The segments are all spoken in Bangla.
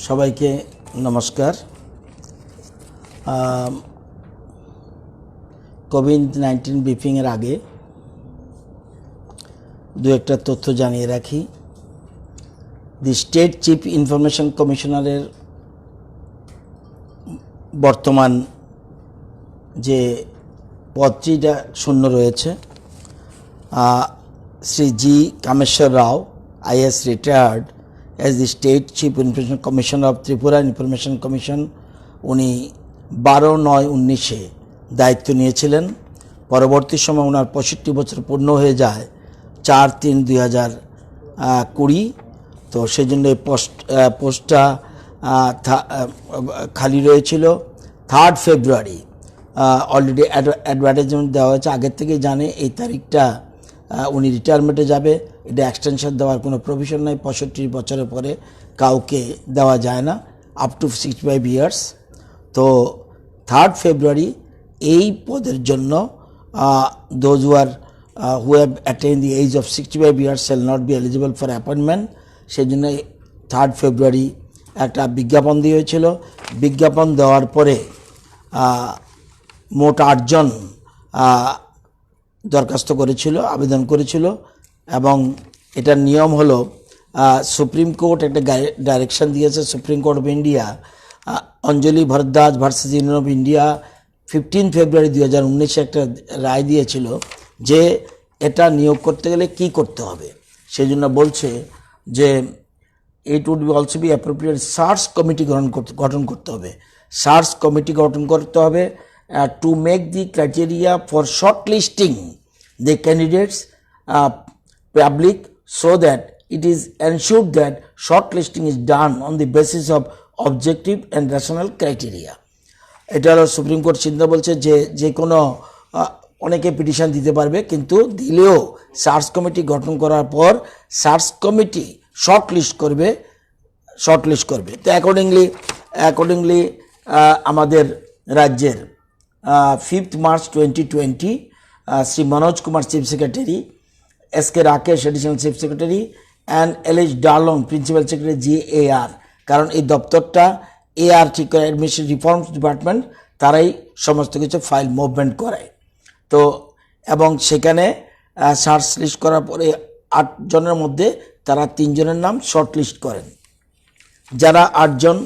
সবাইকে নমস্কার। কোভিড-19 ব্রিফিংয়ের আগে দু একটা তথ্য জানিয়ে রাখি। দি স্টেট চিফ ইনফরমেশন কমিশনারের বর্তমান যে পদটিটা শূন্য রয়েছে, শ্রী জি কামেশ্বর রাও IAS retired as the State Chief Information Commissioner of Tripura Information Commission। উনি 12/9/19 দায়িত্ব নিয়েছিলেন। পরবর্তী সময় ওনার 65 বছর পূর্ণ হয়ে যায় 4/3/2020। তো সেই জন্য এই পোস্টটা খালি রয়েছিল। 3rd ফেব্রুয়ারি অলরেডি অ্যাডভার্টাইজমেন্ট দেওয়া হয়েছে, আগের থেকেই জানে এই তারিখটা উনি রিটায়ারমেন্টে যাবে। এটা এক্সটেনশন দেওয়ার কোনো প্রভিশন নাই। 65 বছরের পরে কাউকে দেওয়া যায় না, আপ টু 65 ইয়ার্স। তো 3rd ফেব্রুয়ারি এই পদের জন্য those who have attain the age of 65 years shall not be eligible for appointment। সেই জন্য 3rd ফেব্রুয়ারি একটা বিজ্ঞাপন দিয়েছিল। বিজ্ঞাপন দেওয়ার পরে মোট 8 জন দরখাস্ত করেছিল, আবেদন করেছিল। এবং এটার নিয়ম হলো, সুপ্রিম কোর্ট একটা ডাইরেকশন দিয়েছে। Supreme court of India Anjali Bhardwaj versus union of India 15 February 2019 একটা রায় দিয়েছিল যে এটা নিয়োগ করতে গেলে কি করতে হবে। সেই জন্য বলছে যে it would be also be appropriate search committee গঠন করতে হবে। সার্চ কমিটি গঠন করতে হবে to make the criteria for shortlisting the candidates public, so that it is ensured that shortlisting is done on the basis of objective and rational criteria। এটা হলো সুপ্রিম কোর্ট চিন্তা বলছে যে কোনো অনেকে পিটিশন দিতে পারবে, কিন্তু দিলেও সার্চ কমিটি গঠন করার পর সার্চ কমিটি শর্টলিস্ট করবে। তো অ্যাকর্ডিংলি আমাদের রাজ্যের 5th March 2020 Shri Manoj Kumar chief secretary, SK Rakesh additional chief secretary and LH Darlong principal secretary GAR, কারণ এই দপ্তরটা AR ঠিক করে, অ্যাডমিনিস্ট্রেটিভ রিফর্মস ডিপার্টমেন্ট, তারাই সমস্ত কিছু ফাইল মুভমেন্ট করায়। তো এবং সেখানে সার্চ লিস্ট করার পরে 8 জনের মধ্যে তারা 3 জনের নাম শর্ট লিস্ট করেন। যারা 8 জন,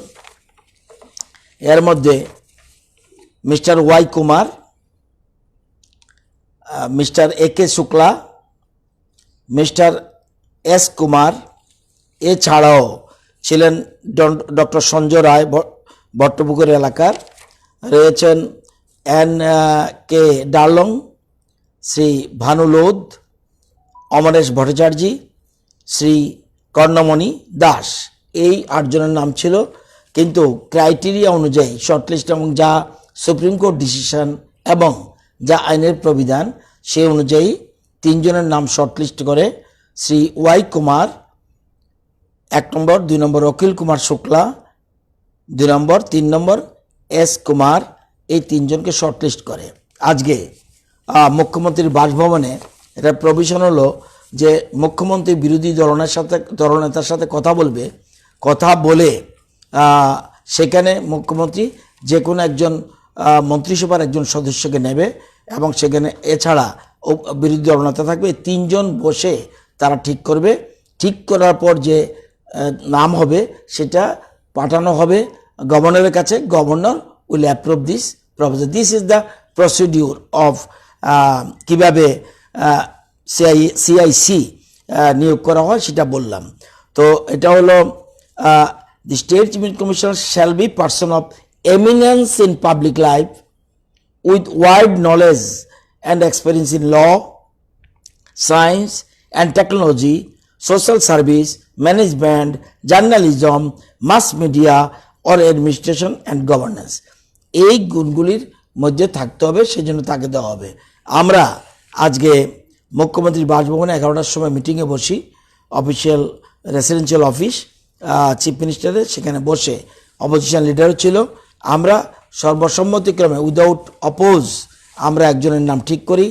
এর মধ্যে mister Y Kumar, mister AK Shukla, mister S Kumar, এছাড়াও ছিলেন ডক্টর সঞ্জয় রায় ভট্টপুকুর এলাকার, রয়েছেন NK ডার্লং, শ্রী ভানু লোধ, অমরেশ ভট্টাচার্য, শ্রী কর্ণমণি দাস। এই 8 জনের নাম ছিল। কিন্তু ক্রাইটেরিয়া অনুযায়ী শর্টলিস্ট এবং যা সুপ্রিম কোর্ট ডিসিশন এবং যা আইনের প্রবিধান সেই অনুযায়ী 3 জনের নাম শর্টলিস্ট করে শ্রী ওয়াই কুমার 1 নম্বর, 2 নম্বর অখিল কুমার শুক্লা 2 নম্বর, 3 নম্বর S কুমার, এই 3 জনকে শর্টলিস্ট করে। আজকে মুখ্যমন্ত্রীর বাসভবনে এটা প্রভিশন হলো যে মুখ্যমন্ত্রী বিরোধী দলনেতার সাথে কথা বলে সেখানে মুখ্যমন্ত্রী যে কোনো একজন মন্ত্রিসভার একজন সদস্যকে নেবে এবং সেখানে এছাড়া বিরোধী দলনেতা থাকবে। 3 জন বসে তারা ঠিক করবে। ঠিক করার পর যে নাম হবে সেটা পাঠানো হবে গভর্নরের কাছে। Governor will approve this proposal. This is the procedure of কীভাবে CIC নিয়োগ করা হয় সেটা বললাম। তো এটা হলো the State Chief Commissioner shall be person of eminence in public life with wide knowledge and experience in law, science and technology, social service, management, journalism, mass media or administration and governance। এই গুণগুলির মধ্যে থাকতে হবে, সেজন্য তাকে দেওয়া হবে। আমরা আজকে মুখ্যমন্ত্রীর বাসভবনে 11টার সময় মিটিংয়ে বসি, অফিসিয়াল রেসিডেন্সিয়াল অফিস চিফ মিনিস্টারের। সেখানে বসে অপোজিশন লিডারও ছিল। আমরা সর্বসম্মতিক্রমে উইদাউট অপোজ আমরা একজনের নাম ঠিক করি,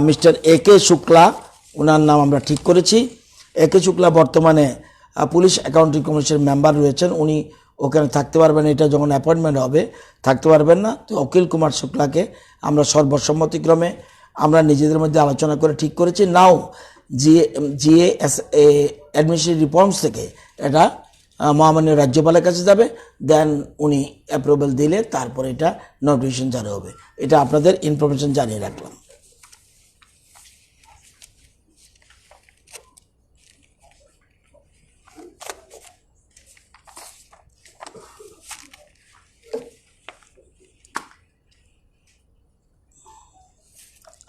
মিস্টার AK শুক্লা, ওনার নাম আমরা ঠিক করেছি। AK শুক্লা বর্তমানে পুলিশ অ্যাকাউন্টিং কমিশনের মেম্বার রয়েছেন, উনি ওখানে থাকতে পারবেন। এটা যখন অ্যাপয়েন্টমেন্ট হবে থাকতে পারবেন না। তো অখিল কুমার শুক্লাকে আমরা সর্বসম্মতিক্রমে আমরা নিজেদের মধ্যে আলোচনা করে ঠিক করেছি। নাও জিএস অ্যাডমিনিস্ট্রেটিভ রিফর্মস থেকে এটা মহামান্য রাজ্যপালের কাছে যাবে, দেন উনি অ্যাপ্রুভাল দিলে তারপরে এটা নোটিফিকেশন জারি হবে। এটা আপনাদের ইনফরমেশন জানিয়ে রাখলাম।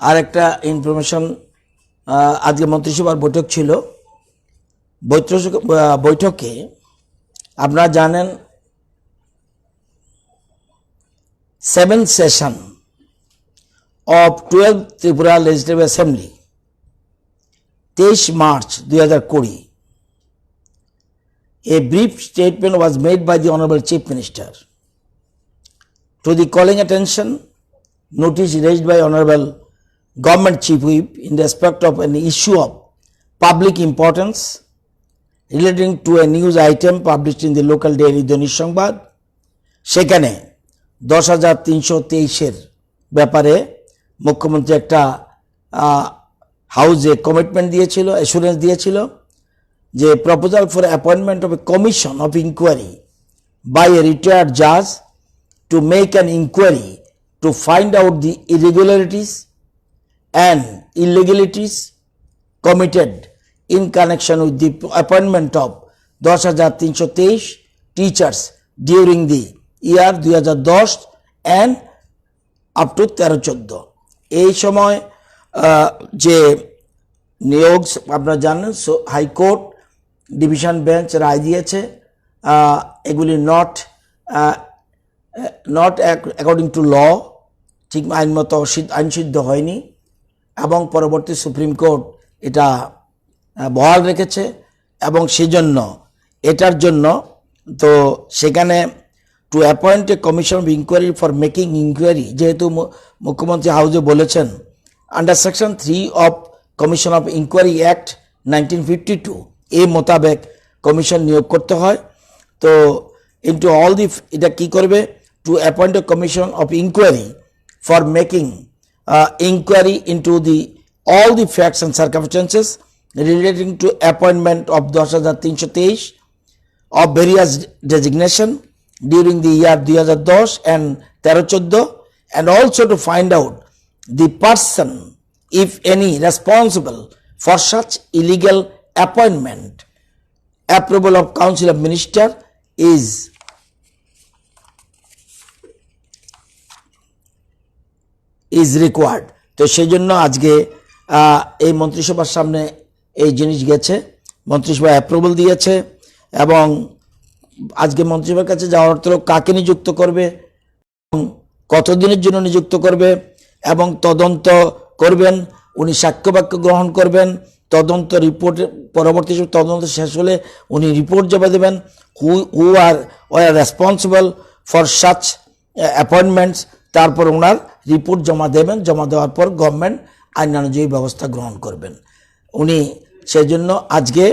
আর একটা ইনফরমেশন, আজকে মন্ত্রিসভার বৈঠক ছিল। বৈঠকে আপনারা জানেন 7th session of 12th Tripura legislative assembly 23 March 2020, a brief statement was made by the Honorable Chief Minister to the calling attention notice raised by Honorable Government Chief Whip in respect of an issue of public importance relating to a news item published in the local daily দৈনিক সংবাদ। সেখানে 10,323 ব্যাপারে মুখ্যমন্ত্রী একটা হাউজে কমিটমেন্ট দিয়েছিল, অ্যাসুরেন্স দিয়েছিল যে proposal for appointment of a commission of inquiry by a retired জাজ to make an inquiry to find out the irregularities and illegalities committed in connection with the appointment of 10,323 teachers during the year 2010 and up to 13-14। এই সময় যে নিয়োগ আপনারা জানেন, হাইকোর্ট ডিভিশন বেঞ্চ রায় দিয়েছে এগুলি নট অ্যাকর্ডিং টু ল, ঠিক আইনমতো আইনসিদ্ধ হয়নি, এবং পরবর্তী সুপ্রিম কোর্ট এটা বহাল রেখেছে। এবং সেজন্য এটার জন্য তো সেখানে to appoint a commission of inquiry for making inquiry, যেহেতু মুখ্যমন্ত্রী হাউজে বলেছেন under section 3 of commission of inquiry act 1952 এই মোতাবেক কমিশন নিয়োগ করতে হয়। তো ইন্টু অল দি, এটা কি করবে, to appoint a commission of inquiry for making inquiry into all the facts and circumstances relating to appointment of 10,323 of various designation during the year 2010 and 13-14, and also to find out the person, if any, responsible for such illegal appointment. Approval of Council of Minister is required. তো সেই জন্য আজকে এই মন্ত্রিসভার সামনে এই জিনিস গেছে, মন্ত্রিসভা অ্যাপ্রুভাল দিয়েছে। এবং আজকে মন্ত্রিসভার কাছে যাওয়ার অর্থ কাকে নিযুক্ত করবে, কতদিনের জন্য নিযুক্ত করবে, এবং তদন্ত করবেন, উনি সাক্ষ্যবাক্য গ্রহণ করবেন, তদন্ত রিপোর্ট পরবর্তী তদন্ত শেষ হলে উনি রিপোর্ট জমা দেবেন, who are responsible for such appointments, তারপর ওনার রিপোর্ট জমা দেবেন, জমা দেওয়ার পর গভর্নমেন্ট আইনানুযায়ী ব্যবস্থা গ্রহণ করবেন উনি। সেই জন্য আজকে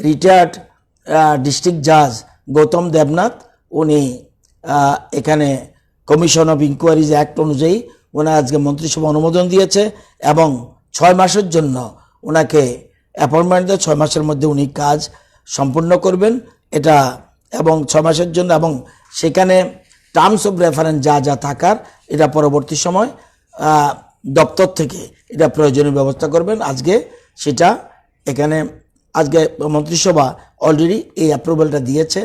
রিটায়ার্ড ডিস্ট্রিক্ট জাজ গৌতম দেবনাথ উনি এখানে কমিশন অফ ইনকোয়ারিজ অ্যাক্ট অনুযায়ী ওনার আজকে মন্ত্রিসভা অনুমোদন দিয়েছে, এবং 6 মাসের জন্য ওনাকে অ্যাপয়েন্টমেন্ট দিয়ে 6 মাসের মধ্যে উনি কাজ সম্পূর্ণ করবেন এটা, এবং 6 মাসের জন্য, এবং সেখানে টার্মস অফ রেফারেন্স যা যা থাকার এটা পরবর্তী সময় দপ্তর থেকে এটা প্রয়োজনীয় ব্যবস্থা করবেন। আজকে সেটা এখানে আজকে মন্ত্রিসভা অলরেডি এই অ্যাপ্রুভালটা দিয়েছে,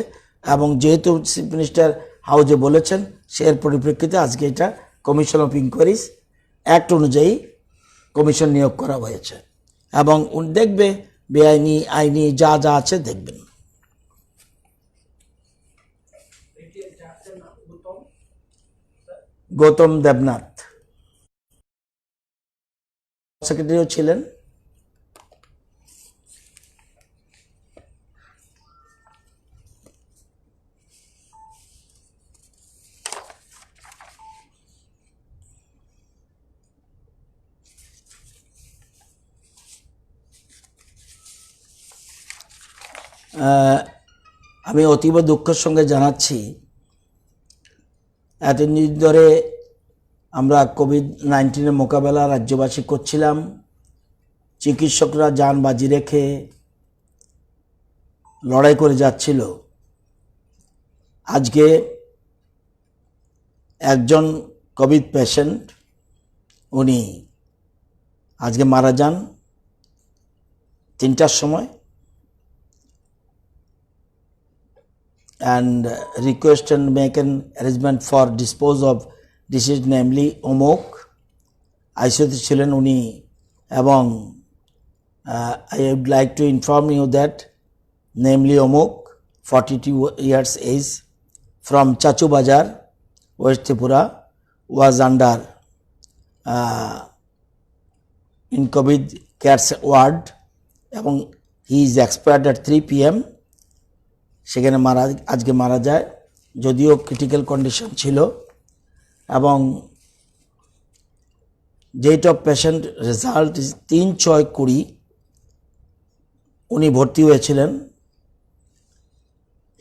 এবং যেহেতু চিফ মিনিস্টার হাউজে বলেছেন সের পরিপ্রেক্ষিতে আজকে এটা কমিশন অফ ইনকোয়ারিজ অ্যাক্ট অনুযায়ী কমিশন নিয়োগ করা হয়েছে, এবং দেখবে বেআইনি আইনি যা যা আছে দেখবেন। গৌতম দেবনাথ সেক্রেটারিও ছিলেন। আমি অতীব দুঃখের সঙ্গে জানাচ্ছি এতদিন ধরে আমরা কোভিড-19 মোকাবেলা রাজ্যবাসী করছিলাম, চিকিৎসকরা যান বাজি রেখে লড়াই করে যাচ্ছিল। আজকে একজন কোভিড পেশেন্ট উনি আজকে মারা যান 3টার সময়, and request and make an arrangement for dispose of deceased, namely অমুক আইসিইউতে ছিলেন উনি। এবং I would like to inform you that namely অমুক 42 years age from Chachu Bazar, West Tripura, was under in COVID care ward এবং he is expired at 3 PM। সেখানে আজকে মারা যায়, যদিও ক্রিটিক্যাল কন্ডিশন ছিল। এবং ডেট অফ পেশেন্ট রেজাল্ট 3/6/20, উনি ভর্তি হয়েছিলেন।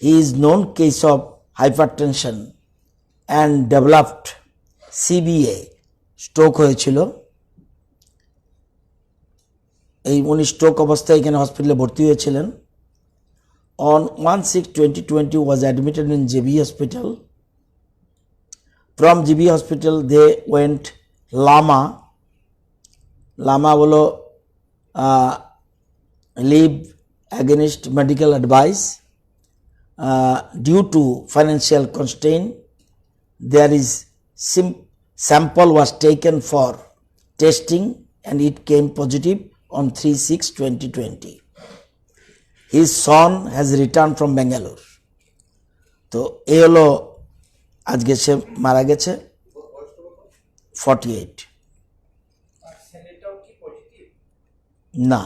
He is known case of hypertension and developed CBA, stroke হয়েছিল। উনি স্ট্রোক অবস্থায় এখানে হসপিটালে ভর্তি হয়েছিলেন। On 1/6/2020 was admitted in JB Hospital. From JB Hospital they went Lama বলো leave against medical advice due to financial constraint. There is sample was taken for testing and it came positive on 3/6/2020. His son has returned from Bangalore. তো এই হলো আজকে সে মারা গেছে 48। না,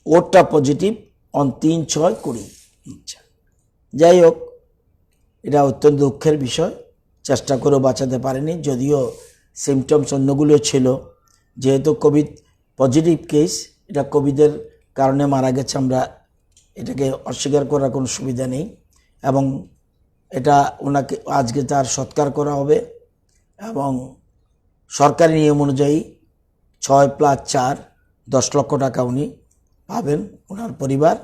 ওটা পজিটিভ অন 3/6/20। আচ্ছা, যাই হোক, এটা অত্যন্ত দুঃখের বিষয়। চেষ্টা করেও বাঁচাতে পারেনি, যদিও সিমটমস অন্যগুলো ছিল। যেহেতু কোভিড পজিটিভ কেস, এটা কোভিডের কারণে মারা গেছে, আমরা এটাকে অস্বীকার করার কোনো সুবিধা নেই। এবং এটা ওনাকে আজকে তার সৎকার করা হবে এবং সরকারি নিয়ম অনুযায়ী 6+4 10 লক্ষ টাকা উনি পাবেন, ওনার পরিবার।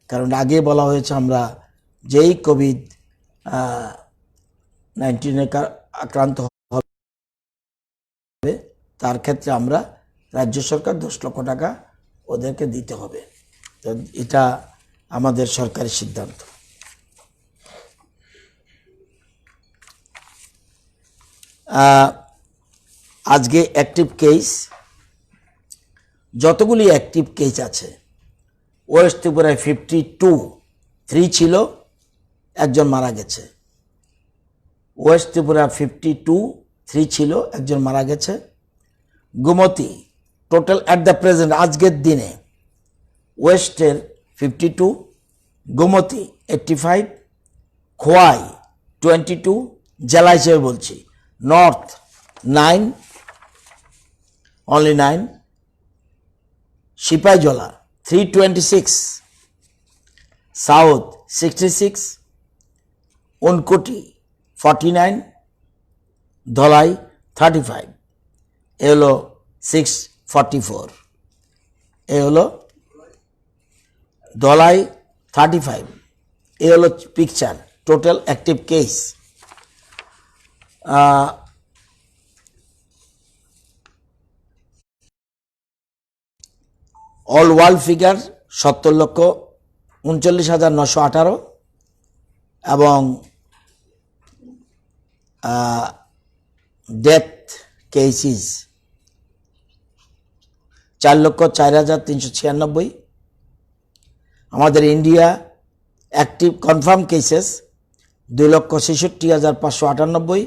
কারণ আগে বলা হয়েছে আমরা যেই কোভিড-19 আক্রান্ত হবে তার ক্ষেত্রে আমরা রাজ্য সরকার 10 লক্ষ টাকা ওদেরকে দিতে হবে। তো এটা আমাদের সরকারি সিদ্ধান্ত। আজকে অ্যাক্টিভ কেস, যতগুলি অ্যাক্টিভ কেস আছে, ওয়েস্ট ত্রিপুরায় 52 ছিল, একজন মারা গেছে। ওয়েস্ট ত্রিপুরা 52 ছিল, একজন মারা গেছে। Gomati total at the present আজকের দিনে ওয়েস্টের 52, গোমতী 85, খোয়াই 22, জেলা হিসেবে বলছি, north 9, only 9, Sepahijala 326, south 66, Unakoti 49, Dhalai 35, এ হলো 644, এ হলো ধলাই 35, এ হলো picture total active case. All world figure 70,39,918 এবং ডেথ কেসিস 4,04,396। আমাদের India active confirm cases 2,66,598,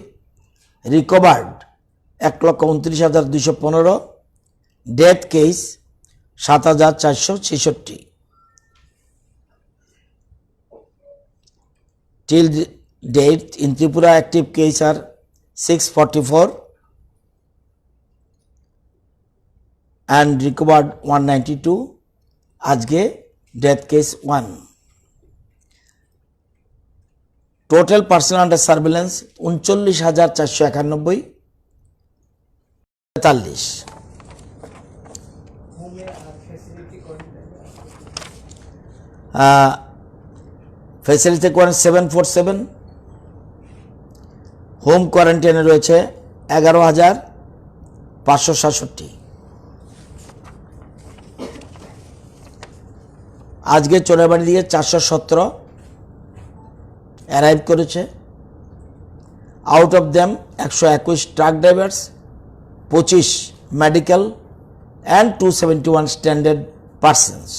recovered 1,29,215, death case 7,466। Till date in Tripura active cases are 644, and recovered 192. আজকে death case 1. Total person under surveillance 39,491 43. Facility quarantine 747, home কোয়ারেন্টাইনে রয়েছে 11,567। আজকে চোরাবাড়ি দিয়ে 417 অ্যারাইভ করেছে। Out of them 121 truck drivers, 25 medical and 271 standard persons.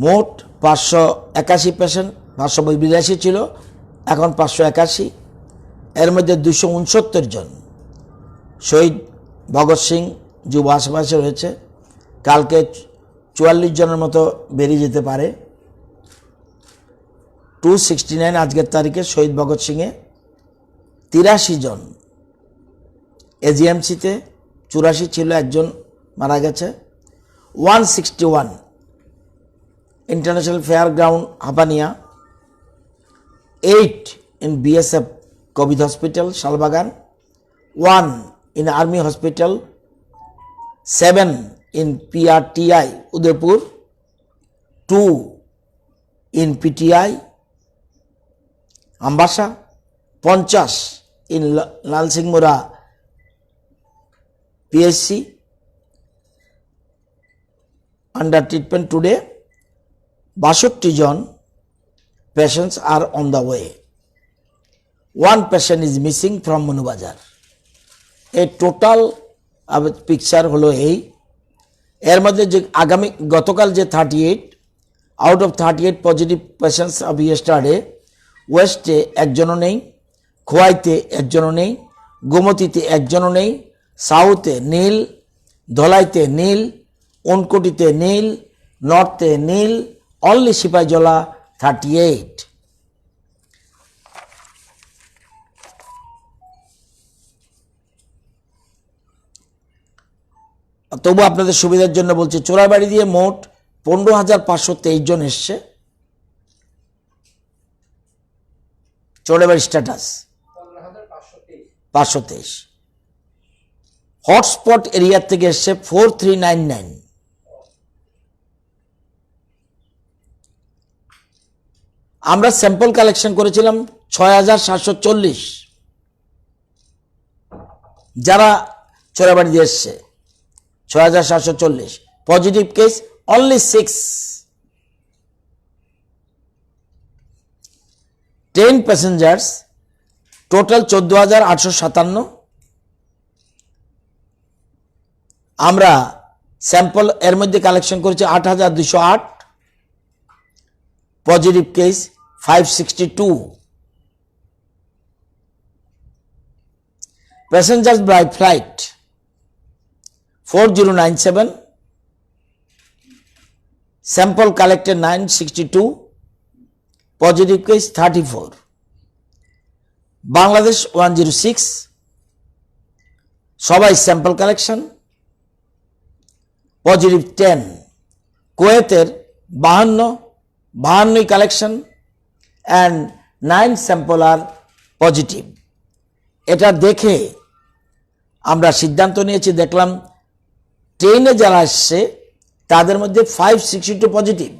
মোট 581 পেশেন্ট, 582 ছিল, এখন 581। এর মধ্যে 269 জন শহীদ ভগৎ সিং যুব আশেপাশে রয়েছে। কালকে 44 জনের মতো বেরিয়ে যেতে পারে। 269 আজকের তারিখে শহীদ ভগৎ সিংয়ে। 83 জন এজিএমসিতে, 84 ছিল, একজন মারা গেছে। 161 International Fairground Habania, 8 in BSF COVID Hospital Shalbagan, 1 in Army Hospital, 7 in PRTI Udaipur, 2 in PTI Ambasha, 50 in Lalsinghmura PSC under treatment today. 62 John patients are on the way. One patient is missing from Manubazar. A total picture হলো এই। এর মধ্যে যে আগামী গতকাল যে 38 out of 38 positive patients of yesterday, ওয়েস্টে একজনও নেই, খোয়াইতে একজনও নেই, গোমতীতে একজনও নেই, সাউথে নীল, ধলাইতে নীল, উনকোটিতে নীল, নর্থে নীল, only Sipaijala 38. তবু আপনাদের সুবিধার জন্য বলছি, চোরাবাড়ি দিয়ে মোট 15,523 জন এসছে। চোরাবাড়ি স্ট্যাটাস 523। হটস্পট এরিয়া থেকে এসছে 4399। আমরা স্যাম্পল কালেকশন করেছিলাম 6,740 যারা চোরাবাড়ি দিয়ে এসছে। 6,740 positive case only 6। 10 passengers, total 14,857। আমরা স্যাম্পল এর মধ্যে কালেকশন করেছি 8,208। Positive case 562। Passengers by flight 4097, sample collected 962, positive case 34. Bangladesh 106, সবাই স্যাম্পল কালেকশন, পজিটিভ 10। কুয়েতের 52 কালেকশন অ্যান্ড 9 স্যাম্পল আর পজিটিভ। এটা দেখে আমরা সিদ্ধান্ত নিয়েছি, দেখলাম ট্রেনে যারা আসছে তাদের মধ্যে 562 পজিটিভ।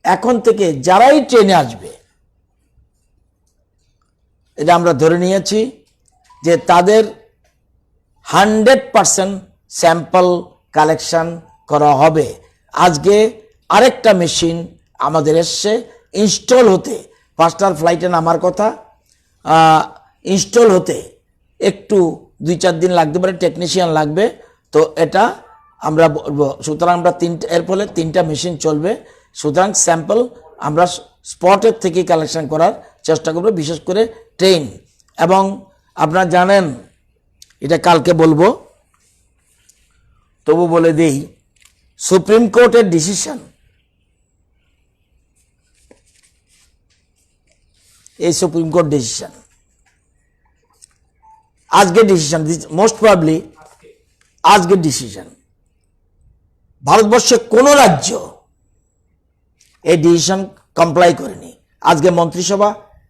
এখন থেকে যারাই ট্রেনে আসবে, এটা আমরা ধরে নিয়েছি যে তাদের 100% স্যাম্পল কালেকশন করা হবে। আজকে আরেকটা মেশিন আমাদের এসছে ইনস্টল হতে, 5টার ফ্লাইটে নামার কথা, ইনস্টল হতে একটু 2-4 দিন লাগতে পারে, টেকনিশিয়ান লাগবে। তো এটা আমরা বলবো, সুতরাং আমরা এর ফলে 3টা মেশিন চলবে। সুতরাং স্যাম্পল আমরা স্পটের থেকে কালেকশন করার চেষ্টা করব, বিশেষ করে ট্রেন। এবং আপনারা জানেন, এটা কালকে বলবো, তবু বলে দেই, সুপ্রিম কোর্টের ডিসিশন, এই সুপ্রিম কোর্ট ডিসিশন আজকে ডিসিশন মোস্ট প্রবাবলি আজকের ডিসিশন, ভারতবর্ষের কোনো রাজ্য এই ডিসিশন কমপ্লাই করেনি। আজকে মন্ত্রিসভা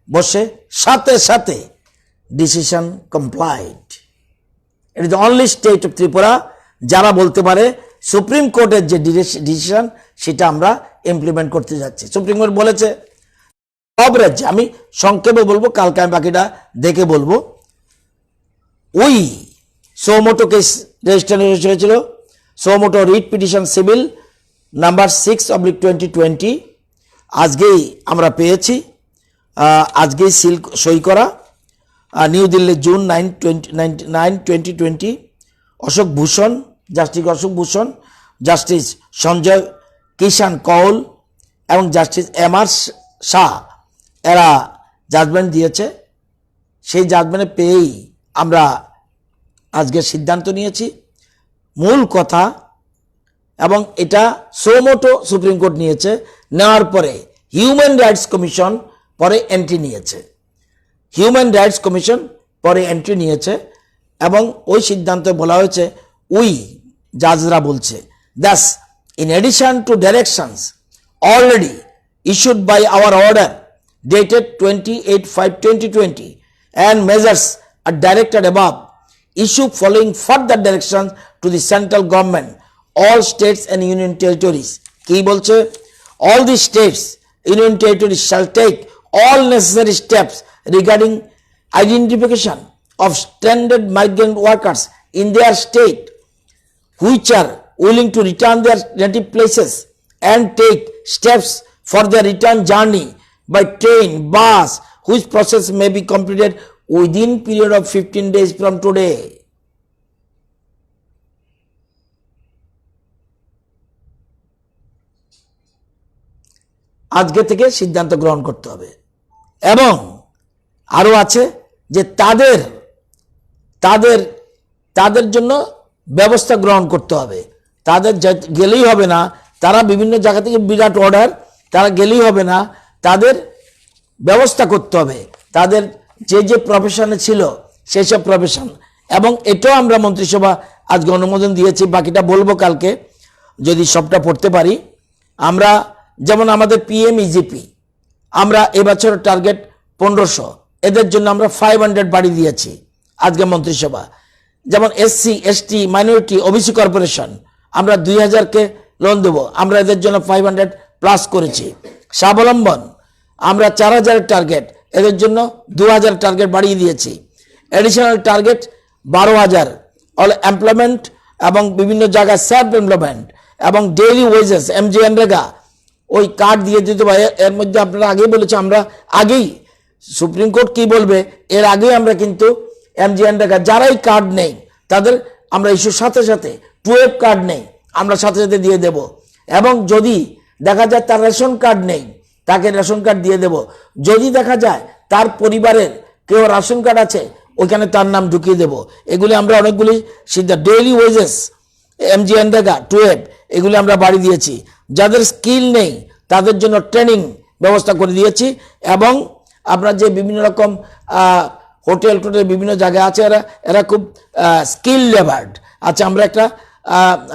বসে সাথে সাথে decision complied. It is the only state of Tripura যারা বলতে পারে সুপ্রিম কোর্টের যে ডিসিশন সেটা আমরা ইমপ্লিমেন্ট করতে যাচ্ছি। সুপ্রিম কোর্ট বলেছে সব রাজ্যে, আমি সংক্ষেপে বলবো, কালকে আমি বাকিটা দেখে বলবো। ওই সোমোটো কেস রেজিস্টার হয়েছিল, suo motu writ petition civil number 6/2020 আজকেই আমরা পেয়েছি, আজকেই সিল সই করা, new Delhi June 9, 2020। Ashok Bhushan, justice Ashok Bhushan, justice Sanjay কিষান কৌল এবং জাস্টিস MR শাহ এরা জাজমেন্ট দিয়েছে। সেই জাজমেন্টে পেয়েই আমরা আজকে সিদ্ধান্ত নিয়েছি। মূল কথা, এবং এটা সোমোটো সুপ্রিম কোর্ট নিয়েছে, নেওয়ার পরে হিউম্যান রাইটস কমিশন পরে এন্ট্রি নিয়েছে, হিউম্যান রাইটস কমিশন পরে এন্ট্রি নিয়েছে, এবং ওই সিদ্ধান্তে বলা হয়েছে, উই জাজরা বলছে, that's in addition to directions already issued by our order dated 28/5/2020 and measures are directed above, issue following further directions to the central government, all states and union territories. কি বলছে? All the states, union territories shall take all necessary steps regarding identification of stranded migrant workers in their state which are willing to return their native places and take steps for their return journey by train, bus, which process may be completed within period of 15 days from today. আজকে থেকে সিদ্ধান্ত গ্রহণ করতে হবে। এবং আরো আছে যে তাদের তাদের তাদের জন্য ব্যবস্থা গ্রহণ করতে হবে। তাদের গেলেই হবে না, তারা বিভিন্ন জায়গা থেকে বিরাট অর্ডার, তারা গেলেই হবে না, তাদের ব্যবস্থা করতে হবে, তাদের যে যে প্রফেশনে ছিল সেই সব প্রফেশন। এবং এটাও আমরা মন্ত্রিসভা আজকে অনুমোদন দিয়েছি, বাকিটা বলবো কালকে যদি সবটা পড়তে পারি। আমরা যেমন আমাদের PMEGP আমরা এবছরের টার্গেট 1500, এদের জন্য আমরা 500 বাড়ি দিয়েছি আজকে মন্ত্রিসভা। যেমন SC ST minority OBC corporation আমরা 2000-কে লোন দেবো, আমরা এদের জন্য 500 প্লাস করেছি। স্বাবলম্বন আমরা 4000 টার্গেট, এদের জন্য 2000 টার্গেট বাড়িয়ে দিয়েছি। এডিশনাল টার্গেট 12000 অল এমপ্লয়মেন্ট এবং বিভিন্ন জায়গায় সেলফ এমপ্লয়মেন্ট এবং ডেইলি ওয়েজেস MGNREGA ওই কার্ড দিয়ে দিতে পারে। এর মধ্যে আপনারা আগেই বলেছে, আমরা আগেই সুপ্রিম কোর্ট কি বলবে এর আগেই আমরা কিন্তু MGNREGA যারাই কার্ড নেই তাদের আমরা ইস্যুর সাথে সাথে 12 কার্ড নেই আমরা সাথে সাথে দিয়ে দেব। এবং যদি দেখা যায় তার রেশন কার্ড নেই তাকে রেশন কার্ড দিয়ে দেব। যদি দেখা যায় তার পরিবারের কেউ রেশন কার্ড আছে ওইখানে তার নাম ঢুকিয়ে দেব। এগুলি আমরা অনেকগুলি সিদ্ধা ডেইলি ওয়েজেস MGNREGA 12 এগুলি আমরা বাড়ি দিয়েছি। যাদের স্কিল নেই তাদের জন্য ট্রেনিং ব্যবস্থা করে দিয়েছি। এবং আপনার যে বিভিন্ন রকম হোটেল টোটেল বিভিন্ন জায়গায় আছে এরা খুব স্কিল লেবার্ড আচ্ছা। আমরা একটা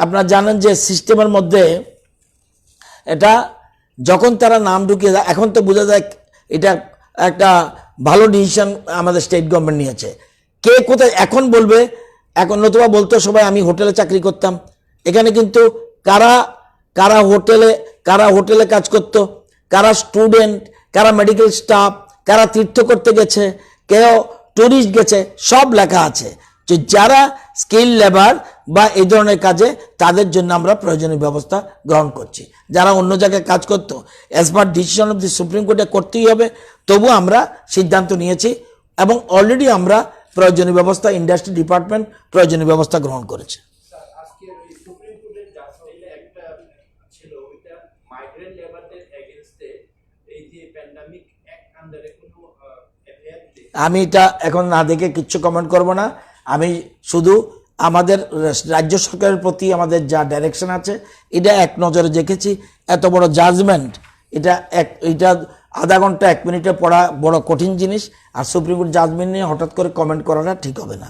আপনারা জানেন যে সিস্টেমের মধ্যে এটা যখন তারা নাম ঢুকিয়ে দেয়, এখন তো বোঝা যায় এটা একটা ভালো ডিসিশন আমাদের স্টেট গভর্নমেন্ট নিয়েছে। কে কোথায় এখন বলবে, এখন নতুবা বলতো সবাই আমি হোটেলে চাকরি করতাম, এখানে কিন্তু কারা কারা হোটেলে কাজ করত, কারা স্টুডেন্ট, কারা মেডিকেল স্টাফ, কারা তীর্থ করতে গেছে, কেউ টুরিস্ট গেছে, সব লেখা আছে। যে যারা স্কিল লেবার বা এই ধরনের কাজে তাদের জন্য আমরা প্রয়োজনীয় ব্যবস্থা গ্রহণ করছি। যারা অন্য জায়গায় কাজ করতো as per decision of the supreme কোর্টে করতেই হবে, তবু আমরা সিদ্ধান্ত নিয়েছি এবং অলরেডি আমরা প্রয়োজনীয় ব্যবস্থা ইন্ডাস্ট্রি ডিপার্টমেন্ট প্রয়োজনীয় ব্যবস্থা গ্রহণ করেছে। আমি এটা এখন না দেখে কিচ্ছু কমেন্ট করব না। আমি শুধু আমাদের রাজ্য সরকারের প্রতি আমাদের যা ডাইরেকশন আছে এটা এক নজরে দেখেছি। এত বড় জাজমেন্ট এটা আধা ঘন্টা 1 মিনিটে পড়া বড় কঠিন জিনিস, আর সুপ্রিম কোর্ট জাজমেন্ট নিয়ে হঠাৎ করে কমেন্ট করাটা ঠিক হবে না।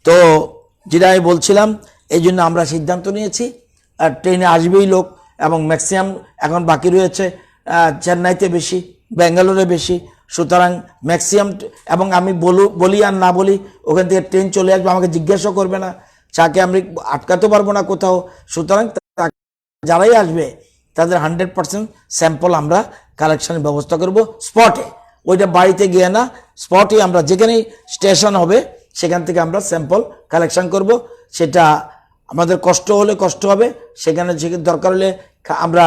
তো যেটা আমি বলছিলাম এই জন্য আমরা সিদ্ধান্ত নিয়েছি ট্রেনে আসবেই লোক, এবং ম্যাক্সিমাম এখন বাকি রয়েছে চেন্নাইতে বেশি, ব্যাঙ্গালোরে বেশি, সুতরাং ম্যাক্সিমাম, এবং আমি বলি আর না বলি ওখান থেকে ট্রেন চলে আসবে, আমাকে জিজ্ঞাসাও করবে না, চাকে আমি আটকাতে পারবো না কোথাও। সুতরাং যারাই আসবে তাদের 100% স্যাম্পল আমরা কালেকশনের ব্যবস্থা করব স্পটে, ওইটা বাড়িতে গিয়ে না, স্পটে আমরা যেখানেই স্টেশন হবে সেখান থেকে আমরা স্যাম্পল কালেকশন করব। সেটা আমাদের কষ্ট হলে কষ্ট হবে, সেখানে দরকার হলে আমরা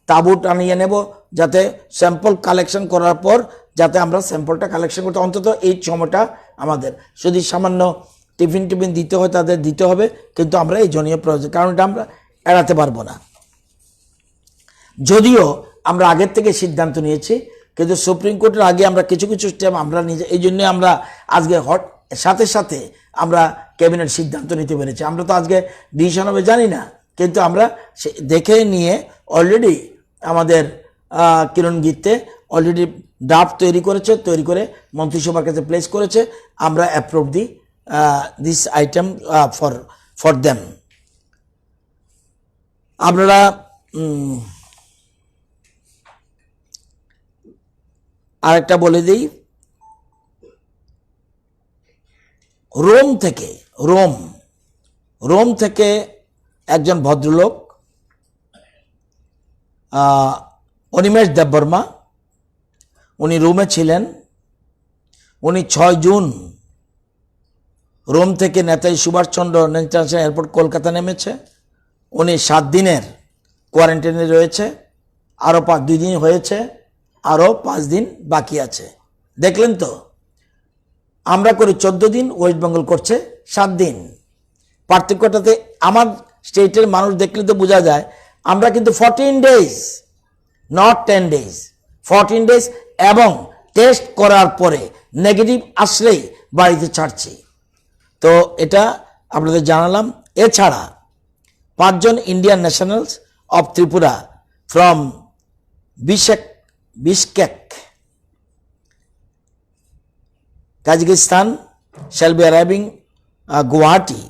তাঁবু টানিয়ে নেব, যাতে স্যাম্পল কালেকশন করার পর যাতে আমরা স্যাম্পলটা কালেকশন করতে, অন্তত এই সময়টা আমাদের যদি সামান্য টিফিন দিতে হয় তাদের দিতে হবে, কিন্তু আমরা এই জনীয় প্রয়োজন, কারণ এটা আমরা এড়াতে পারবো না। যদিও আমরা আগের থেকে সিদ্ধান্ত নিয়েছি, কিন্তু সুপ্রিম কোর্টের আগে আমরা কিছু কিছু স্টেপ আমরা নিজে, এই জন্য আমরা আজকে সাথে সাথে আমরা ক্যাবিনেট সিদ্ধান্ত নিতে পেরেছি। আমরা তো আজকে ডিসিশন হবে জানি না, কিন্তু আমরা দেখে নিয়ে অলরেডি আমাদের কিরণ গীতে অলরেডি ড্রাফট তৈরি করে মন্ত্রিসভার কাছে প্লেস করেছে। আমরা approve this item for them. আপনারা আরেকটা বলে দিই, রোম থেকে একজন ভদ্রলোক অনিমেষ দেববর্মা, উনি রোমে ছিলেন। উনি 6 জুন রোম থেকে নেতাজি সুভাষচন্দ্র ইন্টারন্যাশনাল এয়ারপোর্ট কলকাতা নেমেছে। উনি 7 দিনের কোয়ারেন্টাইনে রয়েছে, আরও 2 দিন হয়েছে, আরও 5 দিন বাকি আছে। দেখলেন তো, আমরা করি 14 দিন, ওয়েস্ট বেঙ্গল করছে 7 দিন। পার্থক্যটাতে আমার স্টেটের মানুষ দেখলে তো বোঝা যায়, আমরা কিন্তু 14 ডেজ, নট 10 ডেজ, 14 ডেজ, এবং টেস্ট করার পরে নেগেটিভ আসলেই বাড়িতে ছাড়ছি। তো এটা আপনাদের জানালাম। এছাড়া 5 জন Indian nationals of Tripura from Bishkek, Kazakhstan shall be arriving Guwahati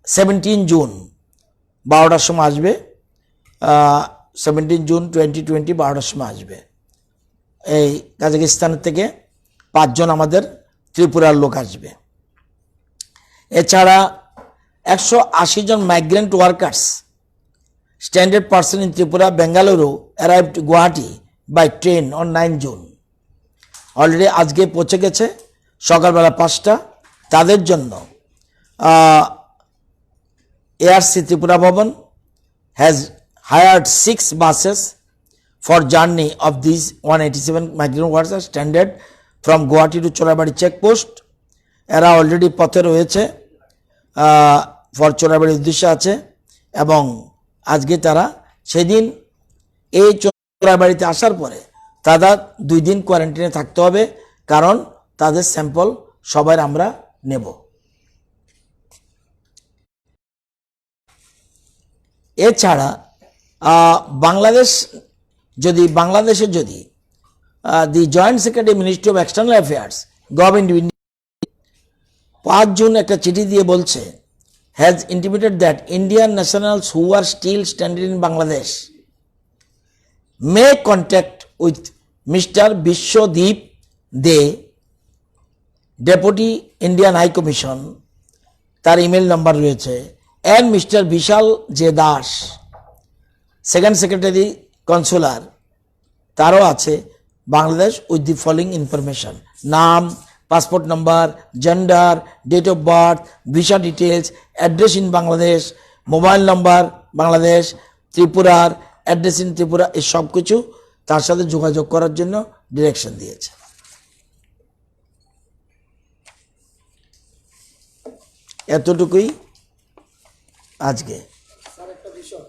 17 June 12টার সময় আসবে। 17 জুন 2020 12টার সময় আসবে। এই কাজাকিস্তান থেকে 5 জন আমাদের ত্রিপুরার লোক আসবে। এছাড়া 180 জন migrant workers standard person in Tripura Bengaluru arrived Guwahati by train on 9 June. Already আজকে পৌঁছে গেছে সকালবেলা 5টা। তাদের জন্য এআরসি ত্রিপুরা ভবন has hired 6 buses for journey of these 187 migrant workers stranded from Guwahati to Chorabadi checkpost. এরা অলরেডি পথে রয়েছে, ফর চোরাবাড়ির উদ্দেশ্যে আছে, এবং আজকে তারা সেদিন এই চোরাবাড়িতে আসার পরে তারা 2 দিন কোয়ারেন্টাইনে থাকতে হবে, কারণ তাদের স্যাম্পল সবার আমরা নেব। এছাড়া বাংলাদেশে যদি the joint secretary ministry of external affairs government 5 June একটা চিঠি দিয়ে বলছে, has intimated that Indian nationals who are still stranded in Bangladesh may contact with mister Biswadip De, deputy Indian high commission, তার ইমেল নাম্বার রয়েছে, and mister Bishal J Das, second secretary consular, তারও আছে Bangladesh, with the following information: নাম, passport number, gender, date of birth, visa details, address in Bangladesh, mobile number Bangladesh, ত্রিপুরার অ্যাড্রেস ইন ত্রিপুরা, এই সব কিছু তার সাথে যোগাযোগ করার জন্য ডিরেকশন দিয়েছে। এতটুকুই আজকে। স্যার, একটা বিষয়,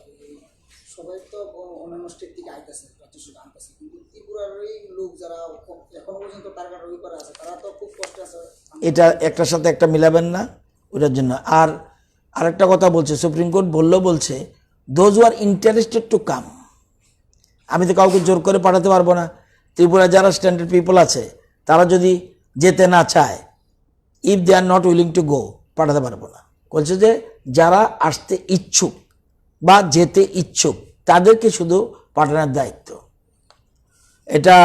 সবাই তো অন্যান্য স্টেট থেকে আইতেছে, রাজস্ব আনতেছে, কিন্তু ত্রিপুরার ওই লোক যারা এখনো পর্যন্ত টার্গেট রবি করে আছে, তারা তো খুব কষ্টে আছে। এটা একটার সাথে একটা মিলাবেন না, ওটার জন্য। আর আরেকটা কথা বলছে, সুপ্রিম কোর্ট বলছে those who are interested to come, আমি তো কাউকে জোর করে পাঠাতে পারবো না। ত্রিপুরা যারা স্ট্যান্ডার্ড পিপল আছে তারা যদি যেতে না চায়, if they are not willing to go, পাঠাতে পারবো না। বলছে যে যারা আসতে ইচ্ছুক বা যেতে ইচ্ছুক তাদেরকে শুধু পাঠানোর দায়িত্ব। এটা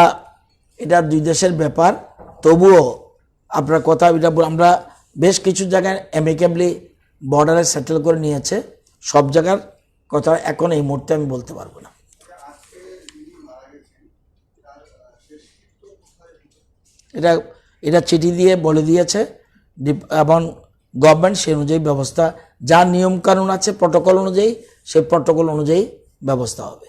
এটা দুই দেশের ব্যাপার। তবুও আপনার কথা এটা আমরা বেশ কিছু জায়গায় অ্যামিকেবলি বর্ডারে সেটেল করে নিয়েছে, সব জায়গার কথা এখন এই মুহূর্তে আমি বলতে পারবো না। এটা এটা চিঠি দিয়ে বলে দিয়েছে এবং গভর্নমেন্ট সেই অনুযায়ী ব্যবস্থা, যা নিয়মকানুন আছে প্রটোকল অনুযায়ী, সেই প্রটোকল অনুযায়ী ব্যবস্থা হবে।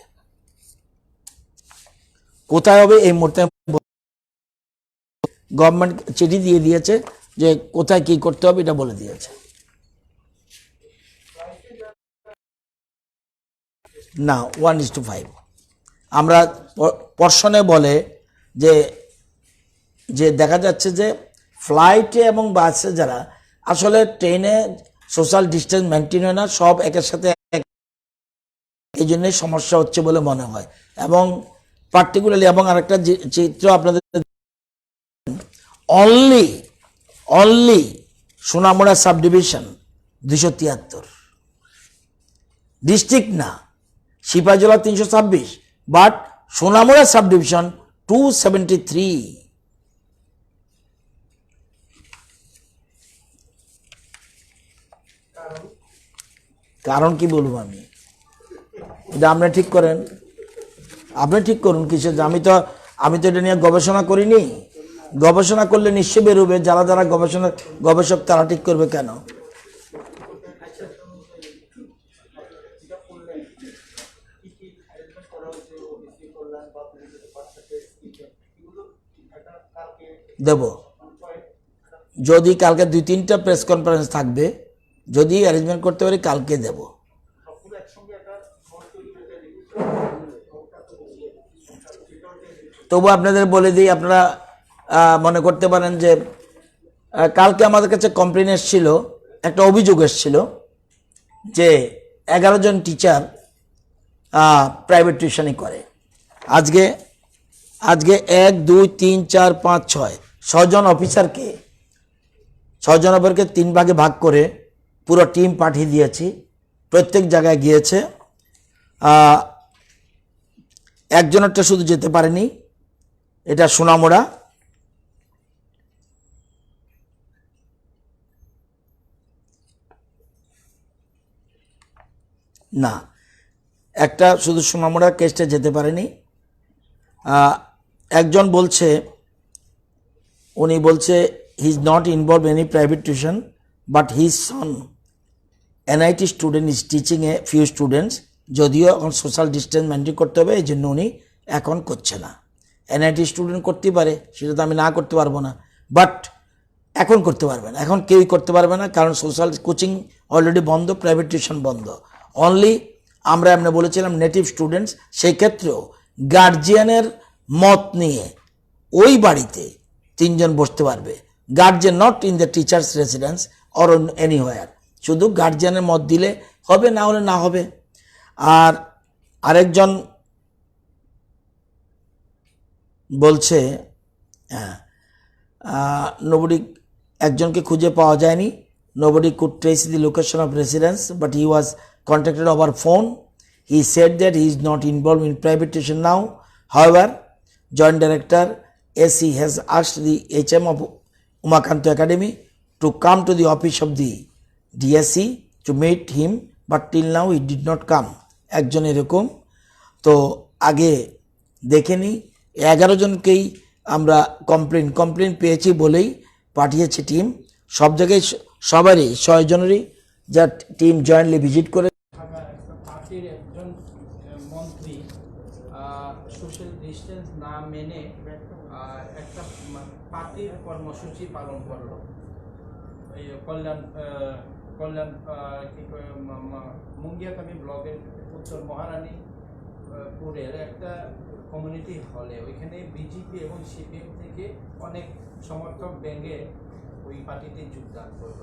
কোথায় হবে এই মুহূর্তে গভর্নমেন্ট চিঠি দিয়ে দিয়েছে যে কোথায় কি করতে হবে, এটা বলে দিয়েছে। না 1:5 আমরা পর্ষণে বলে যে যে দেখা যাচ্ছে যে ফ্লাইটে এবং বাসে যারা আসলে ট্রেনে সোশ্যাল ডিস্টেন্স মেনটেন হয় না, সব একের সাথে এই জন্যই সমস্যা হচ্ছে বলে মনে হয়। এবং পার্টিকুলারলি এবং আরেকটা চিত্র আপনাদের only Sonamura sub division 273, district না, Sipahijala 326, but Sonamura sub division 273। কারণ কি বলবো আমি, এটা আপনি ঠিক করেন, আপনি ঠিক করুন কিসের। আমি তো এটা নিয়ে গবেষণা করিনি। গবেষণা করলে নিশ্চয়ই বেরোবে, যারা যারা গবেষক তারা ঠিক করবে কেন। দেব, যদি কালকে 2-3টা প্রেস কনফারেন্স থাকবে, যদি অ্যারেঞ্জমেন্ট করতে পারি কালকে দেব। তবু আপনাদের বলে দিই, আপনারা মনে করতে পারেন যে কালকে আমাদের কাছে কমপ্লেন এসেছিল, একটা অভিযোগ এসেছিল যে 11 জন টিচার প্রাইভেট টিউশনই করে। আজকে 1, 2, 3, 4, 5, 6 জন অফিসারকে 6 জন অফিসারকে 3 ভাগে ভাগ করে পুরো টিম পাঠিয়ে দিয়েছি, প্রত্যেক জায়গায় গিয়েছে। একজনেরটা শুধু যেতে পারেনি, এটা সোনামুড়া। না, একটা শুধু সোনামুড়া কেসটা যেতে পারেনি। একজন বলছে, উনি বলছে he is not involve any private tuition, but his son NIT student is teaching a few students. যদিও এখন সোশ্যাল ডিস্টেন্স মেনটেন করতে হবে, এই জন্য উনি এখন করছে না। NIT স্টুডেন্ট করতে পারে, সেটা তো আমি না করতে পারবো না, বাট এখন করতে পারবে না, এখন কেউই করতে পারবে না, কারণ সোশ্যাল কোচিং অলরেডি বন্ধ, প্রাইভেট টিউশন বন্ধ। অনলি আমরা এমনি বলেছিলাম নেটিভ স্টুডেন্টস, সেই ক্ষেত্রেও গার্জিয়ানের মত নিয়ে ওই বাড়িতে 3 জন বসতে পারবে। Guardian not in the teachers residence or anywhere, শুধু গার্জিয়ানের মত দিলে হবে, না হলে না হবে। আর আরেকজন বলছে নোবডি, একজনকে খুঁজে পাওয়া যায়নি, nobody could trace the location of residence, but he was contacted over phone. He said that he is not involved in private tuition now. However, Joint Director SC has asked the HM of Umakanto Academy to come to the office of the DSC to meet him, but till now he did not come. একজন এরকম তো আগে দেখেনি। 11 জনকেই আমরা কমপ্লেন পেয়েছি বলেই পাঠিয়েছি টিম, সব জায়গায় সবারই 6 জনেরই যা টিম জয়েন্টলি ভিজিট করে। পার্টির একজন মন্ত্রী সোশ্যাল ডিস্টেন্স না মেনে একটা পার্টির কর্মসূচি পালন করলো। এই কল্যাণ মুঙ্গিয়াকামি ব্লকের উত্তর মহারানীপুরের একটা কমিউনিটি হলে, ওইখানে বিজেপি এবং CPM থেকে অনেক সমর্থক ব্যাঙ্গে ওই পার্টিতে যোগদান করলো।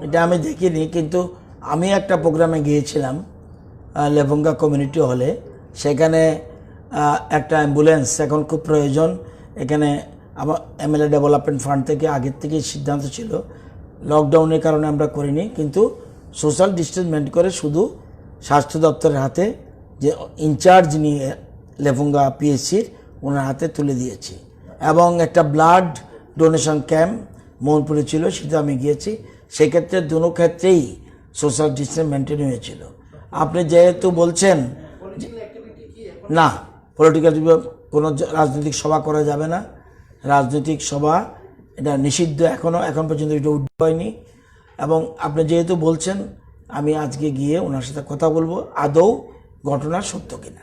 এটা আমি দেখিনি, কিন্তু আমি একটা প্রোগ্রামে গিয়েছিলাম লেভঙ্গা কমিউনিটি হলে, সেখানে একটা অ্যাম্বুলেন্স এখন খুব প্রয়োজন। এখানে আমার MLA ডেভেলপমেন্ট ফান্ড থেকে আগের থেকেই সিদ্ধান্ত ছিল লকডাউনের কারণে আমরা করিনি, কিন্তু সোশ্যাল ডিস্টেন্স মেনটেন করে শুধু স্বাস্থ্য দপ্তরের হাতে যে ইনচার্জ নিয়ে লেফুঙ্গা পিএসসির ওনার হাতে তুলে দিয়েছি। এবং একটা ব্লাড ডোনেশন ক্যাম্প মোহনপুরে ছিল, সেটা আমি গিয়েছি। সেক্ষেত্রে দুটো ক্ষেত্রেই সোশ্যাল ডিস্টেন্স মেনটেন হয়েছিল। আপনি যেহেতু বলছেন পলিটিক্যাল অ্যাক্টিভিটি কি এখন না, পলিটিক্যাল কোনো রাজনৈতিক সভা করা যাবে না, রাজনৈতিক সভা এটা নিষিদ্ধ, এখন পর্যন্ত এটা উঠে হয়নি। এবং আপনি যেহেতু বলছেন, আমি আজকে গিয়ে ওনার সাথে কথা বলবো আদৌ ঘটনা সত্য কিনা।